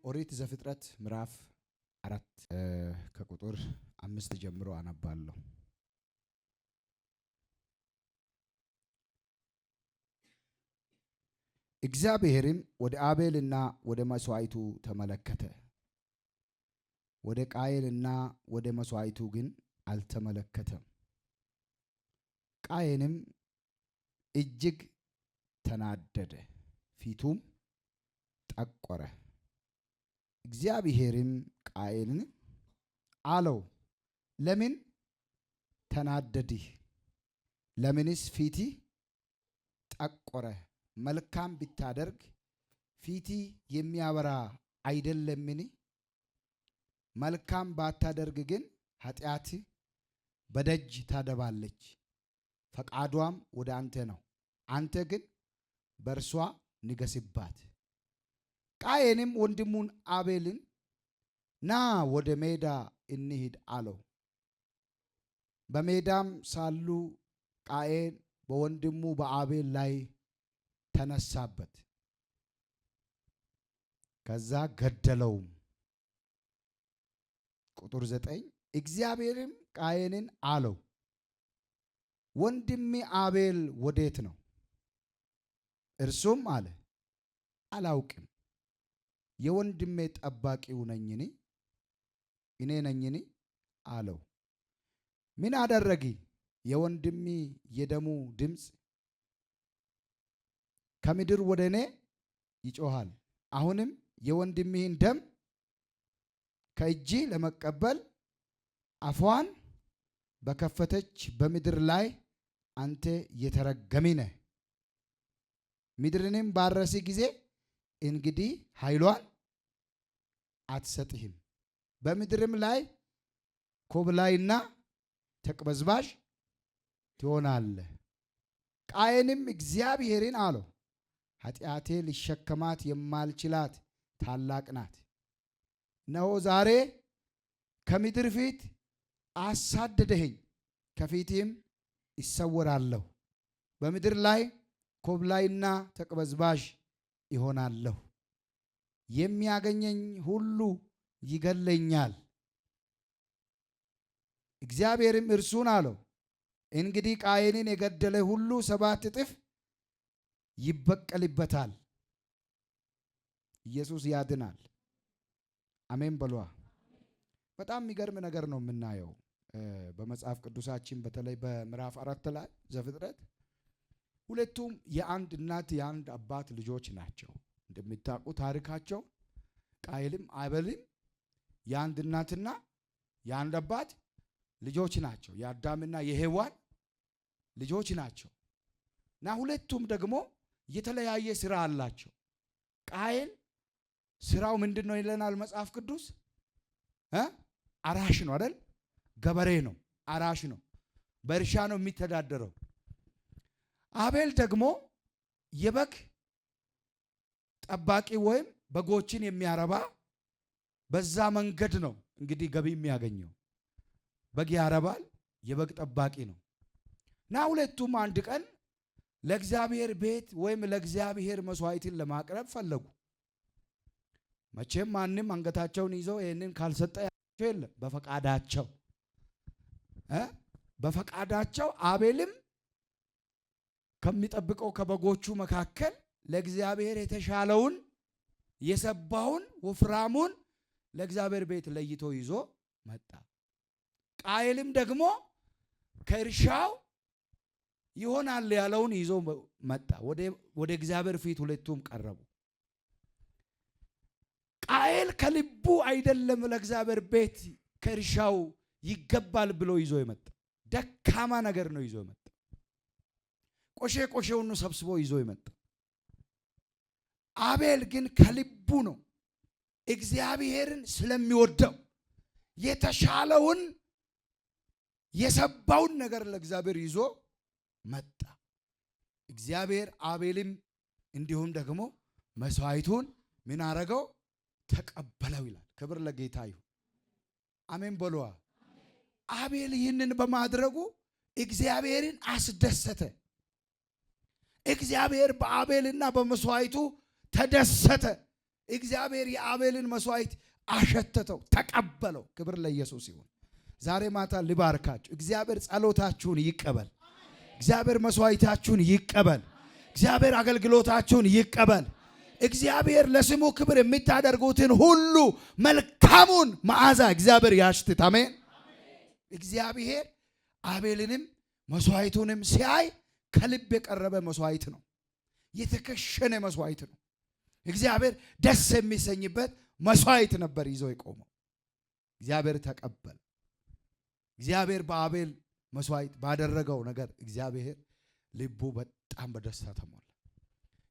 ኦሪት ዘፍጥረት ምዕራፍ 4 ከቁጥር 5 ጀምሮ አነባለሁ። እግዚአብሔርም ወደ አቤልና ወደ መስዋዕቱ ተመለከተ፣ ወደ ቃየልና ወደ መስዋዕቱ ግን አልተመለከተም። ቃየንም እጅግ ተናደደ፣ ፊቱም ጠቆረ። እግዚአብሔርም ቃየንን አለው፣ ለምን ተናደድህ? ለምንስ ፊትህ ጠቆረ? መልካም ብታደርግ ፊትህ የሚያበራ አይደለምን? መልካም ባታደርግ ግን ኃጢአትህ በደጅ ታደባለች፣ ፈቃዷም ወደ አንተ ነው። አንተ ግን በእርሷ ንገስባት። ቃየንም ወንድሙን አቤልን ና ወደ ሜዳ እንሂድ አለው። በሜዳም ሳሉ ቃየን በወንድሙ በአቤል ላይ ተነሳበት፣ ከዛ ገደለውም። ቁጥር 9 እግዚአብሔርም ቃየንን አለው፣ ወንድሜ አቤል ወዴት ነው? እርሱም አለ፣ አላውቅም፣ የወንድሜ ጠባቂው ነኝኒ? እኔ ነኝኒ አለው። ምን አደረጊ? የወንድሜ የደሙ ድምፅ ከምድር ወደ እኔ ይጮሃል። አሁንም የወንድሜን ደም ከእጅ ለመቀበል አፏን በከፈተች በምድር ላይ አንተ የተረገሚ ነህ። ምድርንም ባረሲ ጊዜ እንግዲህ ኃይሏን አትሰጥህም። በምድርም ላይ ኮብላይና ተቅበዝባዥ ትሆናለህ። ቃየንም እግዚአብሔርን አለው፣ ኃጢአቴ ልሸከማት የማልችላት ታላቅ ናት። እነሆ ዛሬ ከምድር ፊት አሳደደኸኝ፣ ከፊትህም ይሰወራለሁ። በምድር ላይ ኮብላይና ተቅበዝባዥ ይሆናለሁ። የሚያገኘኝ ሁሉ ይገለኛል። እግዚአብሔርም እርሱን አለው፣ እንግዲህ ቃየንን የገደለ ሁሉ 7 እጥፍ ይበቀልበታል። ኢየሱስ ያድናል። አሜን በሏ። በጣም የሚገርም ነገር ነው የምናየው በመጽሐፍ ቅዱሳችን፣ በተለይ በምዕራፍ 4 ላይ ዘፍጥረት። ሁለቱም የአንድ እናት የአንድ አባት ልጆች ናቸው። እንደምታውቁ ታሪካቸው ቃየልም አቤልም የአንድ እናትና የአንድ አባት ልጆች ናቸው። የአዳምና የሔዋን ልጆች ናቸው እና ሁለቱም ደግሞ የተለያየ ስራ አላቸው። ቃየል ስራው ምንድን ነው ይለናል መጽሐፍ ቅዱስ? አራሽ ነው አይደል? ገበሬ ነው፣ አራሽ ነው፣ በእርሻ ነው የሚተዳደረው። አቤል ደግሞ የበግ ጠባቂ ወይም በጎችን የሚያረባ፣ በዛ መንገድ ነው እንግዲህ ገቢ የሚያገኘው። በግ ያረባል፣ የበግ ጠባቂ ነው እና ሁለቱም አንድ ቀን ለእግዚአብሔር ቤት ወይም ለእግዚአብሔር መስዋዕትን ለማቅረብ ፈለጉ። መቼም ማንም አንገታቸውን ይዘው ይህንን ካልሰጠ ያቸው የለም። በፈቃዳቸው አቤልም ከሚጠብቀው ከበጎቹ መካከል ለእግዚአብሔር የተሻለውን የሰባውን ወፍራሙን ለእግዚአብሔር ቤት ለይቶ ይዞ መጣ። ቃየልም ደግሞ ከእርሻው ይሆናል ያለውን ይዞ መጣ። ወደ እግዚአብሔር ፊት ሁለቱም ቀረቡ። ቃየል ከልቡ አይደለም ለእግዚአብሔር ቤት ከእርሻው ይገባል ብሎ ይዞ የመጣ ደካማ ነገር ነው ይዞ የመጣ። ቆሼውን ሰብስቦ ይዞ የመጣ። አቤል ግን ከልቡ ነው እግዚአብሔርን ስለሚወደው የተሻለውን የሰባውን ነገር ለእግዚአብሔር ይዞ መጣ። እግዚአብሔር አቤልም እንዲሁም ደግሞ መስዋዕቱን ምን አረገው? ተቀበለው ይላል። ክብር ለጌታ ይሁን። አሜን በሏ። አቤል ይህንን በማድረጉ እግዚአብሔርን አስደሰተ። እግዚአብሔር በአቤልና በመስዋዕቱ ተደሰተ። እግዚአብሔር የአቤልን መስዋዕት አሸተተው፣ ተቀበለው። ክብር ለኢየሱስ ይሁን። ዛሬ ማታ ልባርካችሁ። እግዚአብሔር ጸሎታችሁን ይቀበል። እግዚአብሔር መስዋዕታችሁን ይቀበል። እግዚአብሔር አገልግሎታችሁን ይቀበል። እግዚአብሔር ለስሙ ክብር የምታደርጉትን ሁሉ መልካሙን መዓዛ እግዚአብሔር ያሽትት። አሜን። እግዚአብሔር አቤልንም መስዋዕቱንም ሲያይ ከልብ የቀረበ መስዋዕት ነው። የተከሸነ መስዋዕት ነው። እግዚአብሔር ደስ የሚሰኝበት መስዋዕት ነበር ይዞ የቆመው። እግዚአብሔር ተቀበለ። እግዚአብሔር በአቤል መስዋዕት ባደረገው ነገር እግዚአብሔር ልቡ በጣም በደስታ ተሞላ።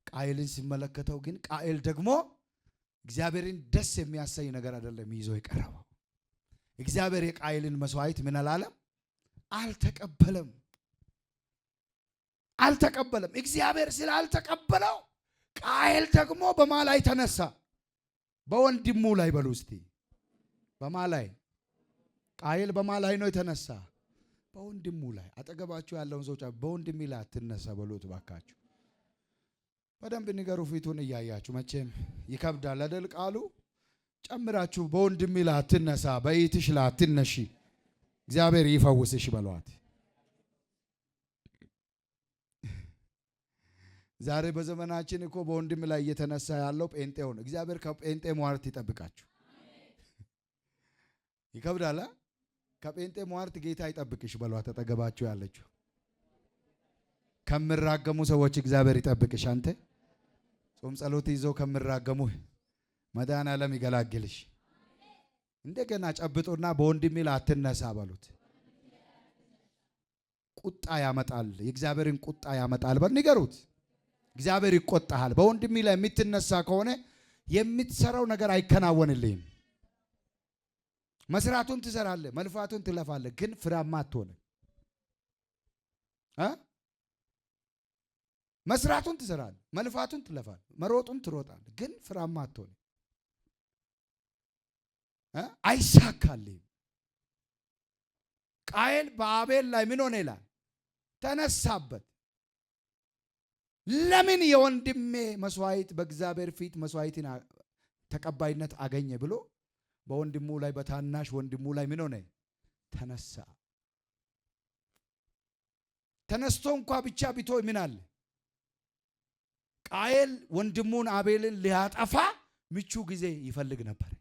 ቃየልን ሲመለከተው ግን ቃየል ደግሞ እግዚአብሔርን ደስ የሚያሰኝ ነገር አይደለም ይዞ የቀረበው። እግዚአብሔር የቃየልን መስዋዕት ምን አላለም? አልተቀበለም። እግዚአብሔር ስላልተቀበለው ቃየል ደግሞ በማ ላይ ተነሳ? በወንድሙ ላይ። በሉ እስቲ በማ ላይ? ቃየል በማ ላይ ነው የተነሳ? በወንድሙ ላይ። አጠገባችሁ ያለውን ሰው በወንድሜ ላይ አትነሳ በሉት ባካችሁ። በደንብ ንገሩ፣ ፊቱን እያያችሁ። መቼም ይከብዳል አይደል ቃሉ። ጨምራችሁ በወንድሜ ላይ አትነሳ፣ በእህትሽ ላይ አትነሺ፣ እግዚአብሔር ይፈውስሽ በሏት። ዛሬ በዘመናችን እኮ በወንድም ላይ እየተነሳ ያለው ጴንጤው ነው። እግዚአብሔር ከጴንጤ ሟርት ይጠብቃችሁ። ይከብዳል። ከጴንጤ ሟርት ጌታ ይጠብቅሽ በሏት። ተጠገባችሁ ያለችው ከምራገሙ ሰዎች እግዚአብሔር ይጠብቅሽ። አንተ ጾም ጸሎት ይዞ ከምራገሙ መድኃኔዓለም ይገላግልሽ። እንደገና ጨብጦና በወንድሜ ላይ አትነሳ በሉት። ቁጣ ያመጣል፣ የእግዚአብሔርን ቁጣ ያመጣል ንገሩት። እግዚአብሔር ይቆጣሃል። በወንድሜ ላይ የምትነሳ ከሆነ የምትሰራው ነገር አይከናወንልህም። መስራቱን ትሰራለህ፣ መልፋቱን ትለፋለህ፣ ግን ፍሬያማ አትሆንም። መስራቱን ትሰራለህ፣ መልፋቱን ትለፋለህ፣ መሮጡን ትሮጣለህ፣ ግን ፍሬያማ አትሆንም። አይሳካልህም። ቃየል በአቤል ላይ ምን ሆነ ይላል? ተነሳበት። ለምን የወንድሜ መስዋዕት በእግዚአብሔር ፊት መስዋዕትን ተቀባይነት አገኘ ብሎ በወንድሙ ላይ በታናሽ ወንድሙ ላይ ምን ሆነ? ተነሳ። ተነስቶ እንኳ ብቻ ቢቶ ምን አለ? ቃየል ወንድሙን አቤልን ሊያጠፋ ምቹ ጊዜ ይፈልግ ነበር።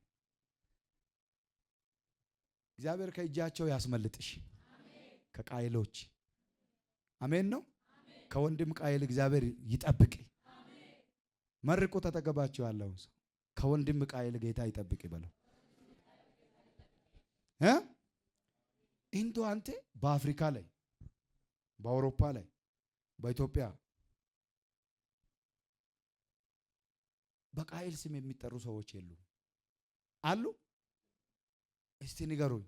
እግዚአብሔር ከእጃቸው ያስመልጥሽ ከቃየሎች። አሜን ነው። ከወንድም ቃየል እግዚአብሔር ይጠብቅ። መርቆ ተጠገባቸው ያለው ሰው ከወንድም ቃየል ጌታ ይጠብቅ ይበለው። እንዶ አንተ በአፍሪካ ላይ፣ በአውሮፓ ላይ፣ በኢትዮጵያ በቃየል ስም የሚጠሩ ሰዎች የሉም አሉ? እስቲ ንገሩኝ።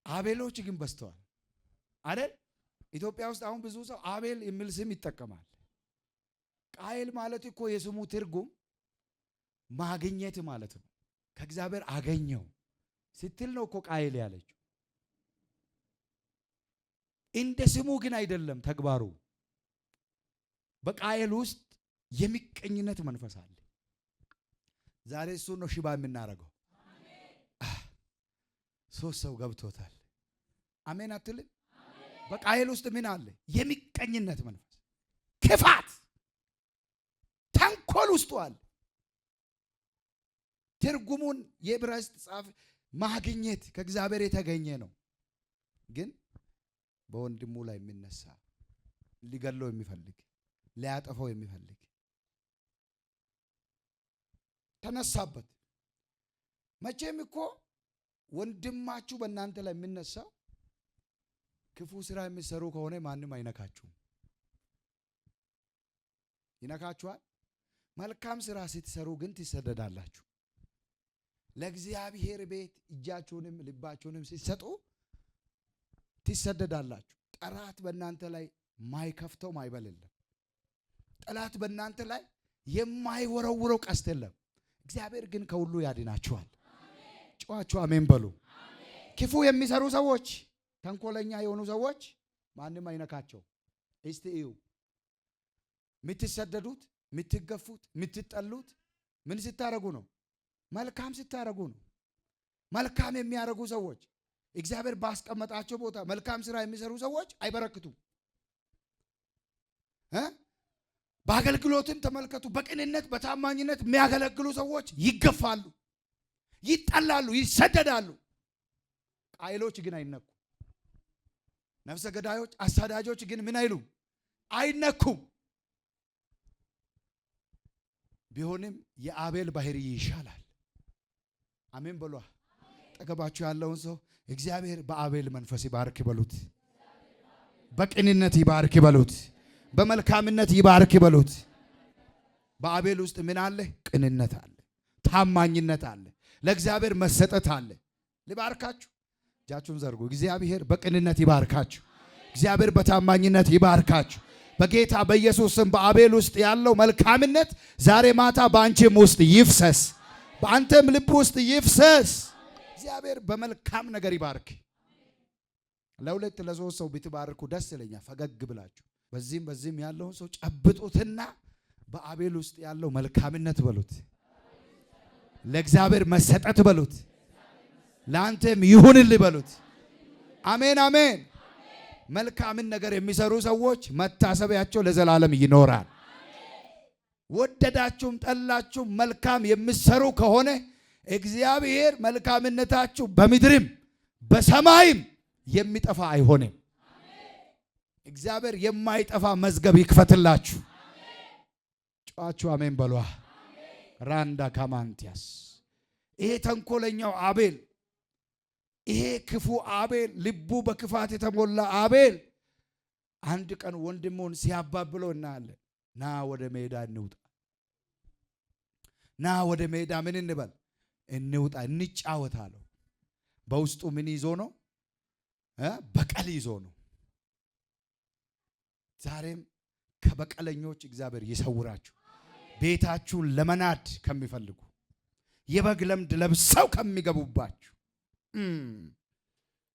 አቤሎች ግን በዝተዋል አይደል? ኢትዮጵያ ውስጥ አሁን ብዙ ሰው አቤል የሚል ስም ይጠቀማል። ቃየል ማለት እኮ የስሙ ትርጉም ማግኘት ማለት ነው። ከእግዚአብሔር አገኘው ስትል ነው እኮ ቃየል ያለችው። እንደ ስሙ ግን አይደለም ተግባሩ። በቃየል ውስጥ የሚቀኝነት መንፈስ አለ። ዛሬ እሱ ነው ሽባ የምናደርገው። ሶስት ሰው ገብቶታል። አሜን አትልም? በቃየል ውስጥ ምን አለ? የሚቀኝነት መንፈስ፣ ክፋት፣ ተንኮል ውስጡ አለ። ትርጉሙን የዕብራይስጥ ጻፍ ማግኘት ከእግዚአብሔር የተገኘ ነው። ግን በወንድሙ ላይ የሚነሳ ሊገለው የሚፈልግ ሊያጠፋው የሚፈልግ ተነሳበት። መቼም እኮ ወንድማችሁ በእናንተ ላይ የሚነሳው ክፉ ስራ የሚሰሩ ከሆነ ማንም አይነካችሁም። ይነካችኋል። መልካም ስራ ስትሰሩ ግን ትሰደዳላችሁ። ለእግዚአብሔር ቤት እጃችሁንም ልባችሁንም ስትሰጡ ትሰደዳላችሁ። ጠላት በእናንተ ላይ ማይከፍተው ማይበል የለም። ጠላት በእናንተ ላይ የማይወረውረው ቀስት የለም። እግዚአብሔር ግን ከሁሉ ያድናችኋል። ጨዋችሁ አሜን በሉ። ክፉ የሚሰሩ ሰዎች፣ ተንኮለኛ የሆኑ ሰዎች ማንም አይነካቸው። እስቲ እዩ። የምትሰደዱት፣ የምትገፉት፣ የምትጠሉት ምን ስታረጉ ነው? መልካም ስታረጉ ነው። መልካም የሚያረጉ ሰዎች እግዚአብሔር ባስቀመጣቸው ቦታ መልካም ስራ የሚሰሩ ሰዎች አይበረክቱም። በአገልግሎትም ተመልከቱ። በቅንነት በታማኝነት የሚያገለግሉ ሰዎች ይገፋሉ፣ ይጠላሉ፣ ይሰደዳሉ። ቃይሎች ግን አይነኩም። ነፍሰ ገዳዮች፣ አሳዳጆች ግን ምን አይሉም? አይነኩም። ቢሆንም የአቤል ባህሪ ይሻላል። አሜን በሏ። ጠገባችሁ ያለውን ሰው እግዚአብሔር በአቤል መንፈስ ይባርክ በሉት። በቅንነት ይባርክ በሉት። በመልካምነት ይባርክ በሉት። በአቤል ውስጥ ምን አለ? ቅንነት አለ፣ ታማኝነት አለ፣ ለእግዚአብሔር መሰጠት አለ። ልባርካችሁ። እጃችሁን ዘርጉ። እግዚአብሔር በቅንነት ይባርካችሁ። እግዚአብሔር በታማኝነት ይባርካችሁ። በጌታ በኢየሱስ ስም በአቤል ውስጥ ያለው መልካምነት ዛሬ ማታ በአንቺም ውስጥ ይፍሰስ፣ በአንተም ልብ ውስጥ ይፍሰስ። እግዚአብሔር በመልካም ነገር ይባርክ። ለሁለት ለሶስት ሰው ብትባርኩ ደስ ይለኛል። ፈገግ ብላችሁ በዚህም ያለውን ሰው ጨብጡትና በአቤል ውስጥ ያለው መልካምነት በሉት፣ ለእግዚአብሔር መሰጠት በሉት፣ ለአንተም ይሁንልህ በሉት። አሜን አሜን። መልካምን ነገር የሚሰሩ ሰዎች መታሰቢያቸው ለዘላለም ይኖራል። ወደዳችሁም ጠላችሁም መልካም የምትሰሩ ከሆነ እግዚአብሔር መልካምነታችሁ በምድርም በሰማይም የሚጠፋ አይሆንም። እግዚአብሔር የማይጠፋ መዝገብ ይክፈትላችሁ። ጫዋችሁ አሜን በሏ። ራንዳ ካማንቲያስ ይሄ ተንኮለኛው አቤል፣ ይሄ ክፉ አቤል፣ ልቡ በክፋት የተሞላ አቤል አንድ ቀን ወንድሙን ሲያባብለው እናያለን። ና ወደ ሜዳ እንውጣ፣ ና ወደ ሜዳ ምን እንበል? እንውጣ፣ እንጫወት አለው። በውስጡ ምን ይዞ ነው? በቀል ይዞ ነው። ዛሬም ከበቀለኞች እግዚአብሔር ይሰውራችሁ። ቤታችሁን ለመናድ ከሚፈልጉ የበግ ለምድ ለብሰው ከሚገቡባችሁ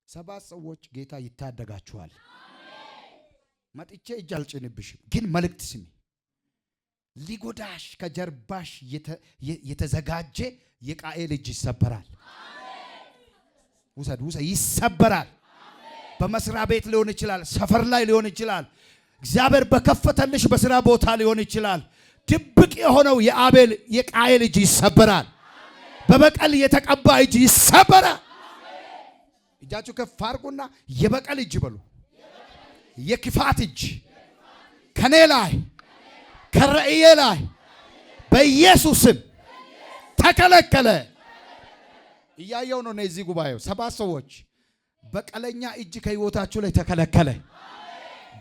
7 ሰዎች ጌታ ይታደጋችኋል። መጥቼ እጅ አልጭንብሽም፣ ግን መልእክት ስሚ። ሊጎዳሽ ከጀርባሽ የተዘጋጀ የቃኤል እጅ ይሰበራል። ውሰድ፣ ይሰበራል። በመስሪያ ቤት ሊሆን ይችላል፣ ሰፈር ላይ ሊሆን ይችላል፣ እግዚአብሔር በከፈተልሽ በስራ ቦታ ሊሆን ይችላል። ድብቅ የሆነው የቃኤል እጅ ይሰበራል። በበቀል የተቀባ እጅ ይሰበራል። እጃችሁ ከፍ አድርጉና የበቀል እጅ በሉ። የክፋት እጅ ከኔ ላይ ከራእዬ ላይ በኢየሱስም ተከለከለ። እያየው ነው እዚህ ጉባኤው 7 ሰዎች በቀለኛ እጅ ከህይወታችሁ ላይ ተከለከለ።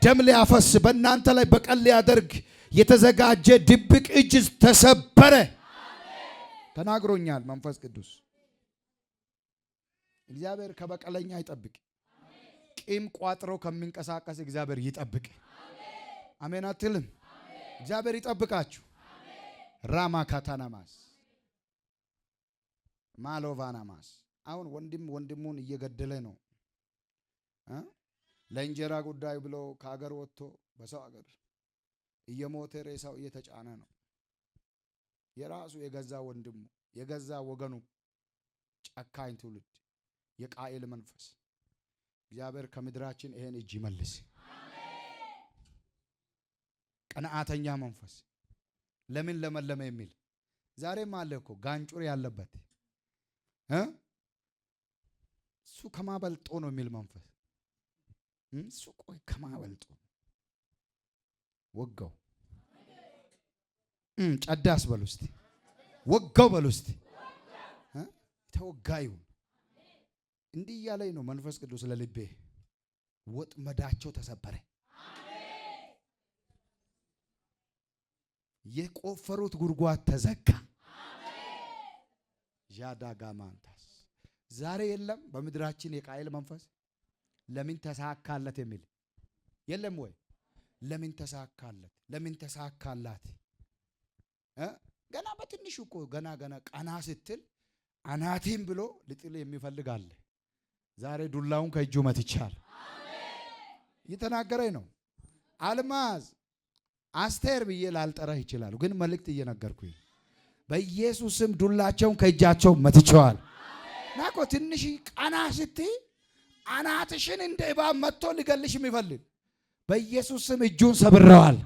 ደም ሊያፈስ በእናንተ ላይ በቀል ሊያደርግ የተዘጋጀ ድብቅ እጅ ተሰበረ። ተናግሮኛል መንፈስ ቅዱስ። እግዚአብሔር ከበቀለኛ ይጠብቅ። ቂም ቋጥሮ ከሚንቀሳቀስ እግዚአብሔር ይጠብቅ። አሜን አትልም? እግዚአብሔር ይጠብቃችሁ። ራማ ካታናማስ ማሎቫናማስ አሁን ወንድሙን እየገደለ ነው። ለእንጀራ ጉዳይ ብሎ ከሀገር ወጥቶ በሰው ሀገር እየሞተ ሬሳው እየተጫነ ነው። የራሱ የገዛ ወንድሙ የገዛ ወገኑ ጨካኝ ትውልድ፣ የቃኤል መንፈስ። እግዚአብሔር ከምድራችን ይሄን እጅ ይመልስ። ቀናአተኛ መንፈስ ለምን ለመለመ የሚል ዛሬም አለ እኮ ጋንጩር ያለበት እሱ ከማበልጦ ነው የሚል መንፈስ። እሱ ቆይ ከማበልጦ ወጋው ጨዳስ በሉ እስቲ፣ ወጋው በሉ እስቲ። ተወጋዩ እንዲህ እያለኝ ነው መንፈስ ቅዱስ ለልቤ። ወጥመዳቸው ተሰበረ። የቆፈሩት ጉድጓድ ተዘጋ። ጃዳጋማንታስ ዛሬ የለም በምድራችን የቃኤል መንፈስ። ለምን ተሳካለት የሚል የለም ወይ? ለምን ተሳካለት? ለምን ተሳካላት? ገና በትንሹ እኮ ገና ቀና ስትል አናቴም ብሎ ልጥል የሚፈልግ አለ። ዛሬ ዱላውን ከእጁ መትቻል። እየተናገረኝ ነው። አልማዝ አስቴር ብዬ ላልጠራህ ይችላል፣ ግን መልእክት እየነገርኩኝ በኢየሱስም ዱላቸውን ከእጃቸው መትቸዋል። ናቆ ትንሽ ቀና ስትይ አናትሽን እንደ እባብ መጥቶ ሊገልሽ የሚፈልግ በኢየሱስም እጁን ሰብረዋል።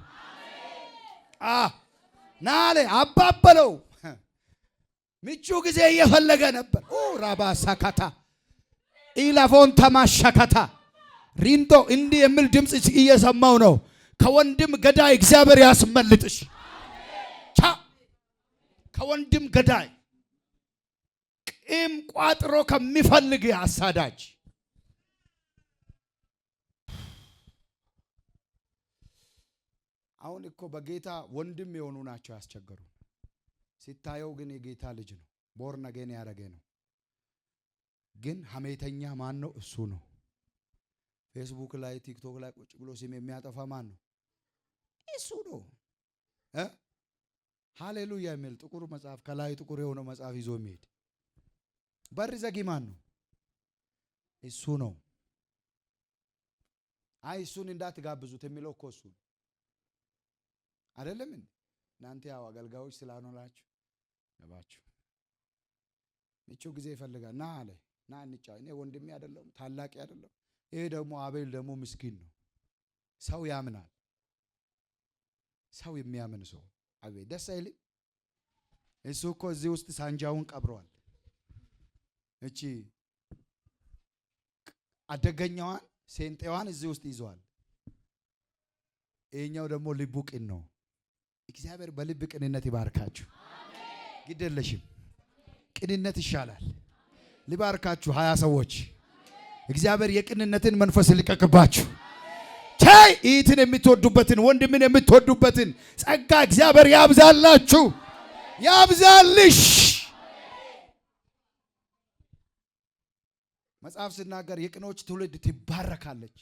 ናለ አባበለው ምቹ ጊዜ እየፈለገ ነበር። ራባ ሳካታ ኢላፎን ተማሸከታ ሪንዶ እንዲህ የሚል ድምፅ እየሰማው ነው። ከወንድም ገዳይ እግዚአብሔር ያስመልጥሽ። ከወንድም ገዳይ ቂም ቋጥሮ ከሚፈልግ አሳዳጅ አሁን እኮ በጌታ ወንድም የሆኑ ናቸው ያስቸገሩ። ሲታየው ግን የጌታ ልጅ ነው፣ ቦርን አጌን ያደረገ ነው። ግን ሐሜተኛ ማን ነው? እሱ ነው። ፌስቡክ ላይ ቲክቶክ ላይ ቁጭ ብሎ ስም የሚያጠፋ ማን ነው? እሱ ነው። ሃሌሉያ የሚል ጥቁር መጽሐፍ ከላይ ጥቁር የሆነው መጽሐፍ ይዞ የሚሄድ በር ዘጊ ማን ነው? እሱ ነው። አይ እሱን እንዳትጋብዙት የሚለው እኮ እሱ አይደለም። እናንተ ያው አገልጋዮች ስላልሆናችሁ ነባችሁ ምቹ ጊዜ ይፈልጋል። ና አለ ና እንጫ እኔ ወንድሜ አይደለም ታላቂ አይደለም። ይሄ ደግሞ አቤል ደግሞ ምስኪን ነው። ሰው ያምናል። ሰው የሚያምን ሰው አቤል ደስ አይልም። እሱ እኮ እዚህ ውስጥ ሳንጃውን ቀብረዋል። እቺ አደገኛዋን ሴንጤዋን እዚህ ውስጥ ይዘዋል። ይሄኛው ደግሞ ልቡ ቅን ነው። እግዚአብሔር በልብ ቅንነት ይባርካችሁ። ግድ የለሽም ቅንነት ይሻላል። ሊባርካችሁ 20 ሰዎች እግዚአብሔር የቅንነትን መንፈስ ሊቀቅባችሁ። ታይ ኢትን የምትወዱበትን ወንድምን የምትወዱበትን ጸጋ እግዚአብሔር ያብዛላችሁ፣ ያብዛልሽ። መጽሐፍ ሲናገር የቅኖች ትውልድ ትባረካለች፣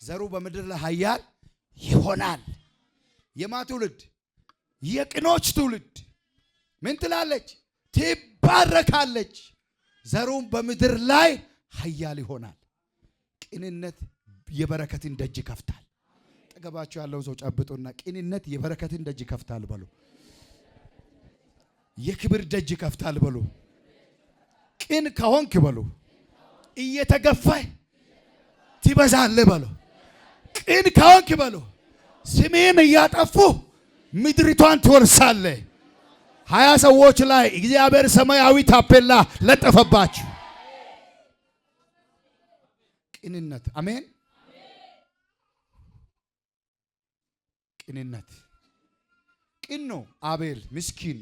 ዘሩ በምድር ላይ ኃያል ይሆናል። የማ ትውልድ? የቅኖች ትውልድ ምን ትላለች? ትባረካለች፣ ዘሩም በምድር ላይ ኃያል ይሆናል። ቅንነት የበረከትን ደጅ ይከፍታል። ጠገባችሁ ያለው ሰው ጨብጡና ቅንነት የበረከትን ደጅ ይከፍታል በሉ። የክብር ደጅ ይከፍታል በሉ። ቅን ከሆንክ በሉ እየተገፋ ትበዛለህ በሉ። ቅን ከሆንክ በሉ ስሜን እያጠፉ ምድሪቷን ትወርሳለህ። 20 ሰዎች ላይ እግዚአብሔር ሰማያዊ ታፔላ ለጠፈባችሁ። ቅንነት አሜን። ቅንነት ቅን ነው። አቤል ምስኪን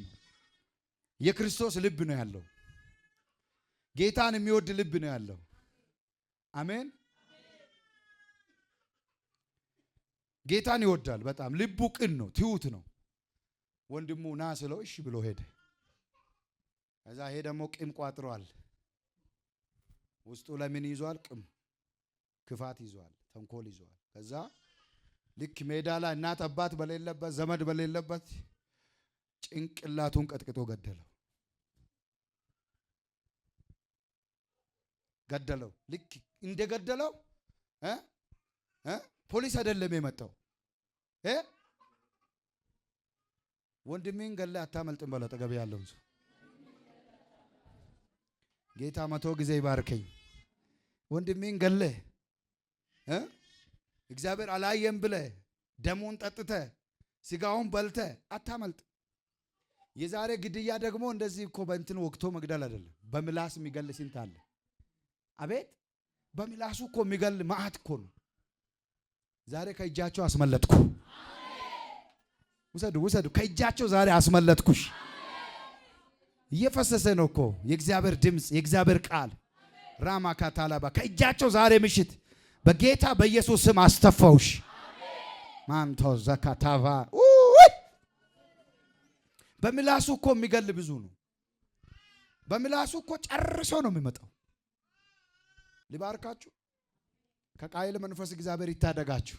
የክርስቶስ ልብ ነው ያለው። ጌታን የሚወድ ልብ ነው ያለው። አሜን። ጌታን ይወዳል በጣም። ልቡ ቅን ነው፣ ትሁት ነው። ወንድሙ ና ስለው እሺ ብሎ ሄደ። ከዛ ይሄ ደግሞ ቂም ቋጥሯል። ውስጡ ለምን ይዟል? ቂም፣ ክፋት ይዟል፣ ተንኮል ይዟል። ከዛ ልክ ሜዳ ላይ እናት አባት በሌለበት ዘመድ በሌለበት ጭንቅላቱን ቀጥቅጦ ገደለው። ልክ እንደገደለው ፖሊስ አይደለም የመጣው። ወንድሜን ገለ አታመልጥም በለው አጠገብ ያለውን ሰው። ጌታ 100 ጊዜ ይባርከኝ። ወንድሜን ገለ እግዚአብሔር አላየም ብለ ደሙን ጠጥተ ስጋውን በልተ አታመልጥ። የዛሬ ግድያ ደግሞ እንደዚህ እኮ በእንትን ወቅቶ መግደል አይደለም፣ በምላስ የሚገል ስንት አለ። አቤት በምላሱ እኮ የሚገል ማአት እኮ ነው። ዛሬ ከእጃቸው አስመለጥኩ። ውሰዱ ከእጃቸው ዛሬ አስመለጥኩሽ። እየፈሰሰ ነው እኮ የእግዚአብሔር ድምፅ የእግዚአብሔር ቃል ራማ ካታላባ ከእጃቸው ዛሬ ምሽት በጌታ በኢየሱስ ስም አስተፋውሽ። ማንቶ ዘካታቫ በምላሱ እኮ የሚገል ብዙ ነው። በምላሱ እኮ ጨርሶ ነው የሚመጣው። ሊባርካችሁ ከቃየል መንፈስ እግዚአብሔር ይታደጋችሁ።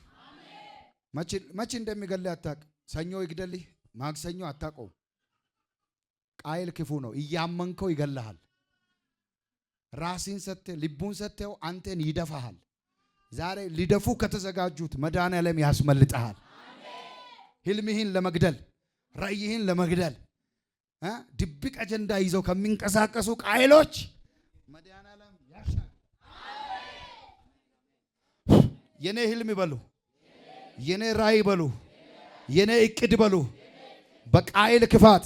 መቼ እንደሚገል አታውቅ። ሰኞ ይግደልህ፣ ማክሰኞ አታውቀው። ቃየል ክፉ ነው። እያመንከው ይገልሃል። ራስን ሰጥተ ልቡን ሰጥተው አንተን ይደፋሃል። ዛሬ ሊደፉ ከተዘጋጁት መድኃኔዓለም ያስመልጠሃል። ህልምህን ለመግደል ራእይህን ለመግደል ድብቅ አጀንዳ ይዘው ከሚንቀሳቀሱ ቃይሎች መድኃኒዓለም ያሻል። የኔ ህልም በሉ፣ የኔ ራእይ በሉ፣ የኔ እቅድ በሉ በቃይል ክፋት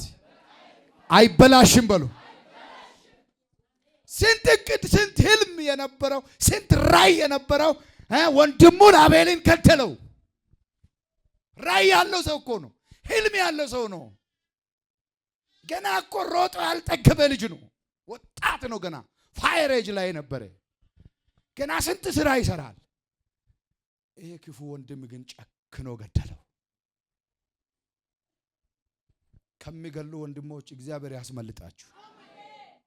አይበላሽም በሉ። ስንት እቅድ፣ ስንት ህልም የነበረው፣ ስንት ራእይ የነበረው ወንድሙን አቤልን ገደለው። ራእይ ያለው ሰው እኮ ነው። ህልም ያለው ሰው ነው። ገና እኮ ሮጦ ያልጠገበ ልጅ ነው። ወጣት ነው። ገና ፋየር ኤጅ ላይ ነበረ። ገና ስንት ስራ ይሰራል። ይሄ ክፉ ወንድም ግን ጨክኖ ገደለው። ከሚገሉ ወንድሞች እግዚአብሔር ያስመልጣችሁ።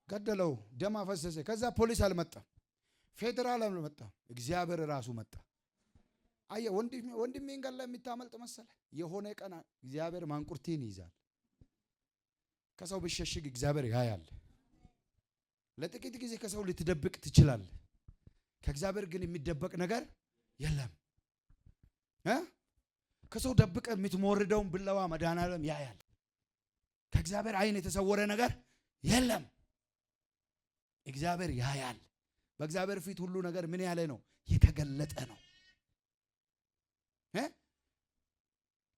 ገደለው። ደም አፈሰሰ። ከዛ ፖሊስ አልመጣም፣ ፌደራል አልመጣም፣ እግዚአብሔር ራሱ መጣ። አየ ወንድሜን ገላ የምታመልጥ መሰለ። የሆነ ቀን እግዚአብሔር ማንቁርቲን ይይዛል። ከሰው ብሸሽግ እግዚአብሔር ያያል። ለጥቂት ጊዜ ከሰው ልትደብቅ ትችላለህ። ከእግዚአብሔር ግን የሚደበቅ ነገር የለም። ከሰው ደብቀ የምትሞርደውን ብለዋ መድኃኒዓለም ያያል። ከእግዚአብሔር አይን የተሰወረ ነገር የለም። እግዚአብሔር ያያል። በእግዚአብሔር ፊት ሁሉ ነገር ምን ያለ ነው? የተገለጠ ነው።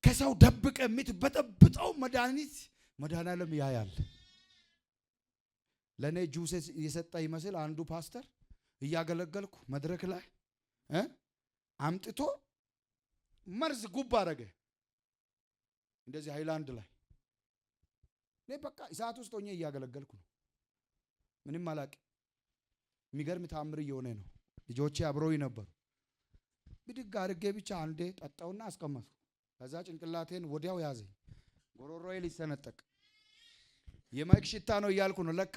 ከሰው ደብቀ የምትበጠብጠው መድኃኒዓለም ያያል። ለእኔ ጁስ የሰጠ ይመስል አንዱ ፓስተር እያገለገልኩ መድረክ ላይ አምጥቶ መርዝ ጉብ አረገ። እንደዚህ ሃይላንድ ላይ እኔ በቃ እሳት ውስጥ ሆኜ እያገለገልኩ ነው። ምንም አላውቅም። የሚገርም ተአምር እየሆነ ነው። ልጆቼ አብረውኝ ነበሩ። ብድግ አድርጌ ብቻ አንዴ ጠጣውና አስቀመጥኩ። ከዛ ጭንቅላቴን ወዲያው ያዘኝ። ጎሮሮዬ ሊሰነጠቅ የማይክ ሽታ ነው እያልኩ ነው። ለካ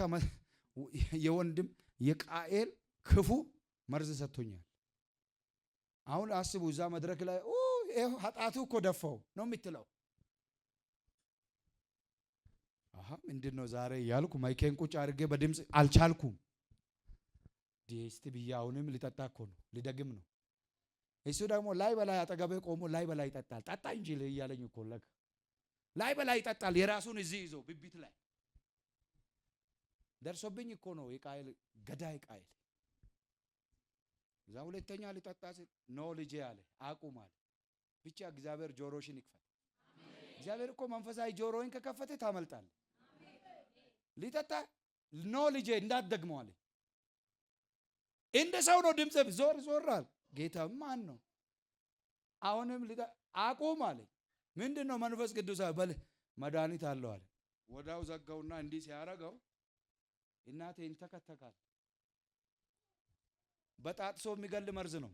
የወንድም የቃኤል ክፉ መርዝ ሰጥቶኛል። አሁን አስቡ፣ እዛ መድረክ ላይ ኃጢአቱ እኮ ደፋው ነው የምትለው። ምንድን ነው ዛሬ እያልኩ ማይኬን ቁጭ አድርጌ በድምፅ አልቻልኩም። ዲስቲ ብዬ አሁንም ሊጠጣ እኮ ነው፣ ሊደግም ነው። እሱ ደግሞ ላይ በላይ አጠገቤ ቆሞ ላይ በላይ ይጠጣል። ጠጣ እንጂ እያለኝ እኮ ለካ ላይ በላይ ይጠጣል። የራሱን እዚህ ይዞ ብቢት ላይ ደርሶብኝ እኮ ነው። የቃየል ገዳይ ቃየል እዛ ሁለተኛ ሊጠጣ ሲል ኖ ልጄ አለ፣ አቁም አለ። ብቻ እግዚአብሔር ጆሮሽን ይክፈት። እግዚአብሔር እኮ መንፈሳዊ ጆሮውን ከከፈተ ታመልጣለህ። ሊጠጣ ኖ ልጄ እንዳትደግመው አለ። እንደ ሰው ነው ድምጽ ዞር ዞራል። ጌታ ማን ነው? አሁንም አቁም አለ። ምንድነው? መንፈስ ቅዱስ በል መድኃኒት አለው አለ። ወዳው ዘጋውና እንዲህ ሲያረጋው እናቴ እንተከተካል። በጣጥሶ የሚገል መርዝ ነው።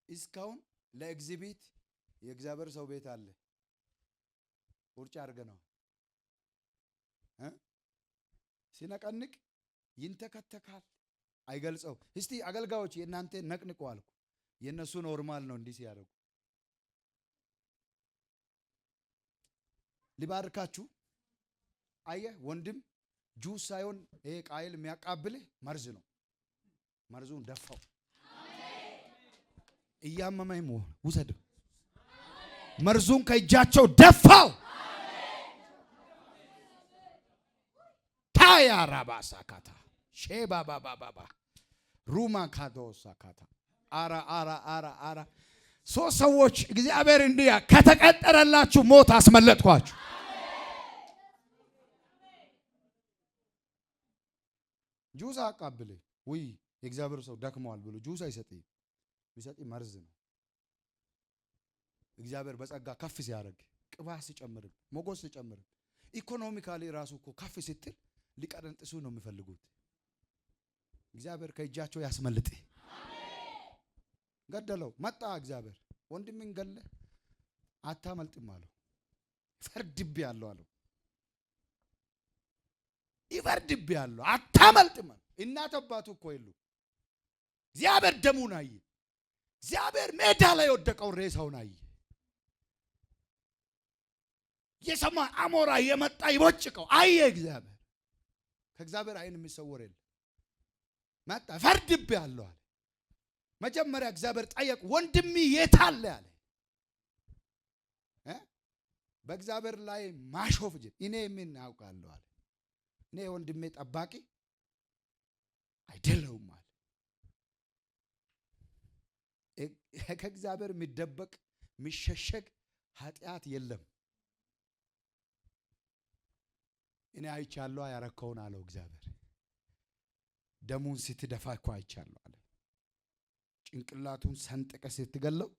እስካሁን ለኤግዚቢት የእግዚአብሔር ሰው ቤት አለ። ቁርጭ አድርገነው ሲነቀንቅ ይንተከተካል። አይገልጸው። እስቲ አገልጋዮች የእናንተ ነቅንቁ አልኩ። የእነሱ ኖርማል ነው እንዲህ ሲያደርጉ። ሊባርካችሁ። አየህ ወንድም ጁስ ሳይሆን ይሄ ቃየል የሚያቃብልህ መርዝ ነው። መርዙን ደፋው። እያመመኝ ውሰድ። መርዙን ከእጃቸው ደፋው። ታያ ራባሳ ካታ ሼባ ባባባባ ሩማ ካዶሳ ካታ አራ ሶስት ሰዎች እግዚአብሔር እንዲያ ከተቀጠረላችሁ ሞት አስመለጥኳችሁ። ጁስ አቃብል ወይ የእግዚአብሔር ሰው ደክመዋል ብሎ ጁስ አይሰጥም። ቢሰጥ መርዝ ነው። እግዚአብሔር በጸጋ ከፍ ሲያደርግ ቅባት ሲጨምር ሞገስ ሲጨምር ኢኮኖሚካሊ ራሱ እኮ ከፍ ስትል ሊቀረንጥሱ ነው የሚፈልጉት። እግዚአብሔር ከእጃቸው ያስመልጥ። ገደለው። መጣ እግዚአብሔር ወንድምን ገለ አታመልጥም አለው። ይፈርድብያለሁ አለው። ይፈርድብያለሁ አታመልጥም አለው። እናት አባቱ እኮ የሉ። እግዚአብሔር ደሙን አየ። እግዚአብሔር ሜዳ ላይ ወደቀው ሬሳውን አየ። የሰማይ አሞራ የመጣ ይቦጭቀው አየ። እግዚአብሔር ከእግዚአብሔር አይን የሚሰወር የለም። መጣ ፈርድብያለሁ አለ። መጀመሪያ እግዚአብሔር ጠየቅ፣ ወንድሜ የት አለ አለ። በእግዚአብሔር ላይ ማሾፍ እኔ ምን አውቃለሁ አለ። እኔ ወንድሜ ጠባቂ አይደለሁም አለ። ከእግዚአብሔር የሚደበቅ የሚሸሸግ ኃጢአት የለም። እኔ አይቻለሁ ያረከውን አለው እግዚአብሔር። ደሙን ስትደፋ እኮ አይቻለሁ አለ። ጭንቅላቱን ሰንጥቀ ስትገለው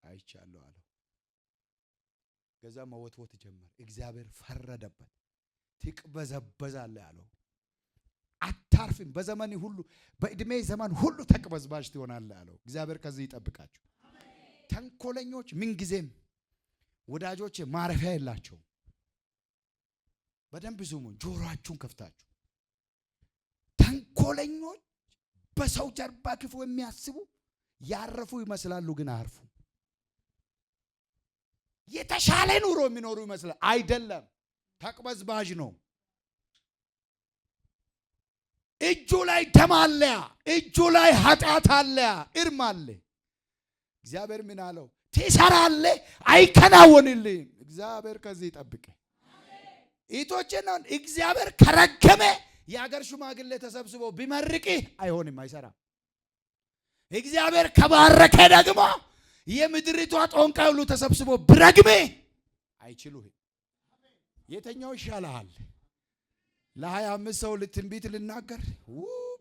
አይቻለሁ አለው። ከዛ መወትወት ጀመረ። እግዚአብሔር ፈረደበት። ትቅበዘበዛለህ አለው። አታርፍም። በዘመን ሁሉ በእድሜ ዘመን ሁሉ ተቅበዝባዥ ትሆናለህ አለው። እግዚአብሔር ከዚህ ይጠብቃችሁ። ተንኮለኞች ምንጊዜም ወዳጆች ማረፊያ የላቸውም። በደንብ ስሙ፣ ጆሮአችሁን ከፍታችሁ። ተንኮለኞች በሰው ጀርባ ክፉ የሚያስቡ ያረፉ ይመስላሉ፣ ግን አያርፉ። የተሻለ ኑሮ የሚኖሩ ይመስላል፣ አይደለም። ተቅበዝባዥ ነው። እጁ ላይ ደም አለ፣ እጁ ላይ ኃጢአት አለ፣ እርም አለ። እግዚአብሔር ምን አለው? ትሰራለህ፣ አይከናወንልህም። እግዚአብሔር ከዚህ ይጠብቅ። ኢቶችና እግዚአብሔር ከረገመ የአገር ሽማግሌ ተሰብስቦ ቢመርቅህ አይሆንም፣ አይሰራም። እግዚአብሔር ከባረከ ደግሞ የምድሪቷ ጦንቃይ ሁሉ ተሰብስቦ ቢረግም አይችሉህም። የተኛው ይሻልሃል? ለ25 ሰው ትንቢት ልናገር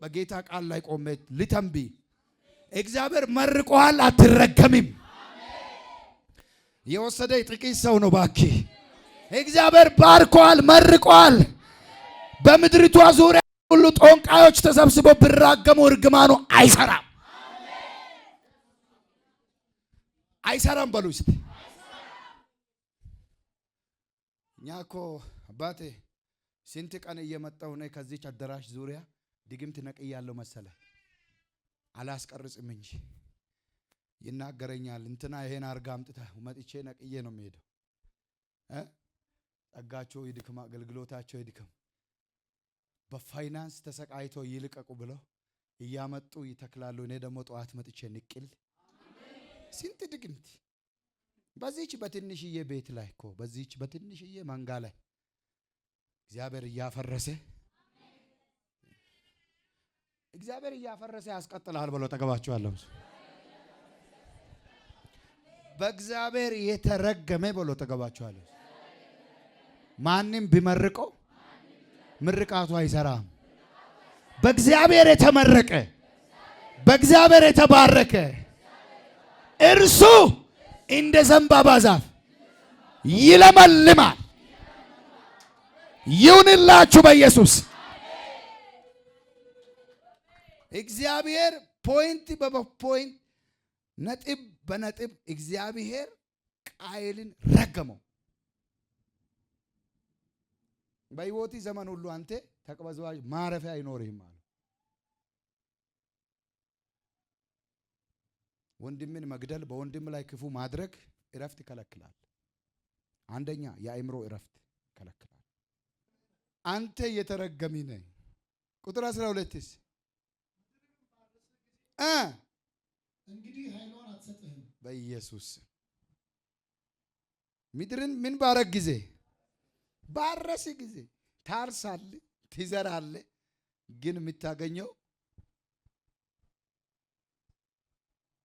በጌታ ቃል ላይ ቆሜ ልተንቢ። እግዚአብሔር መርቆሃል፣ አትረገምም። የወሰደ ጥቂት ሰው ነው ባኪ። እግዚአብሔር ባርኮሃል፣ መርቆሃል። በምድሪቷ ዙሪያ ሁሉ ጦንቃዮች ተሰብስበው ቢራገሙ እርግማኑ አይሰራም፣ አይሰራም በሉ እስቲ። እኛ እኮ አባቴ ስንት ቀን እየመጣሁ ነው ከዚች አዳራሽ ዙሪያ ድግምት ነቅያለሁ መሰለ። አላስቀርጽም እንጂ ይናገረኛል። እንትና ይሄን አርጋ አምጥታ መጥቼ ነቅዬ ነው የሚሄደው። ጸጋቸው ይድክም፣ አገልግሎታቸው ይድክም። በፋይናንስ ተሰቃይቶ ይልቀቁ ብለው እያመጡ ይተክላሉ። እኔ ደግሞ ጠዋት መጥቼ ንቅል። ስንት ድግምት በዚች በትንሽዬ ቤት ላይ እኮ በዚች በትንሽዬ መንጋ ላይ እግዚአብሔር እያፈረሰ ያስቀጥላል ብሎ ተገባችኋለሁ። በእግዚአብሔር የተረገመ ብሎ ተገባችኋለሁ። ማንም ቢመርቀው ምርቃቱ አይሰራም። በእግዚአብሔር የተመረቀ በእግዚአብሔር የተባረከ እርሱ እንደ ዘንባባ ዛፍ ይለመልማል። ይሁንላችሁ በኢየሱስ። እግዚአብሔር ፖይንት በፖይንት ነጥብ በነጥብ እግዚአብሔር ቃየልን ረገመው። በሕይወት ዘመን ሁሉ አንተ ተቅበዝባዥ ማረፊያ አይኖርህም አለ። ወንድምን መግደል፣ በወንድም ላይ ክፉ ማድረግ እረፍት ይከለክላል። አንደኛ የአእምሮ እረፍት ይከለክላል። አንተ የተረገሚ ነህ። ቁጥር 12ስ እንግዲህ ኃይሏን አትሰጥህም። በኢየሱስ ምድርን ምን ባረግ ጊዜ ባረስ ጊዜ ታርሳለህ፣ ትዘራለህ፣ ግን የምታገኘው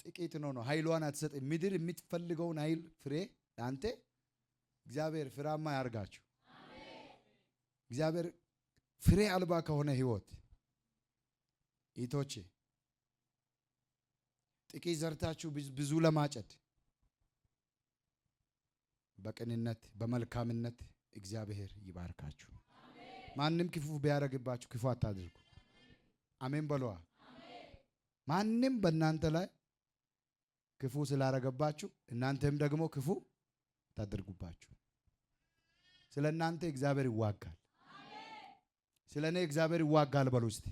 ጥቂት ነው። ኃይሏን አትሰጥህም። ምድር የምትፈልገውን ኃይል ፍሬ አንተ እግዚአብሔር ፍሬያማ ያርጋችሁ። እግዚአብሔር ፍሬ አልባ ከሆነ ህይወት ኢቶቼ ጥቂት ዘርታችሁ ብዙ ለማጨድ በቅንነት በመልካምነት እግዚአብሔር ይባርካችሁ። ማንም ክፉ ቢያረግባችሁ ክፉ አታድርጉ። አሜን በሏ። ማንም በእናንተ ላይ ክፉ ስላረገባችሁ እናንተም ደግሞ ክፉ ታደርጉባችሁ። ስለ እናንተ እግዚአብሔር ይዋጋል። ስለ እኔ እግዚአብሔር ይዋጋል በሉ እስቲ።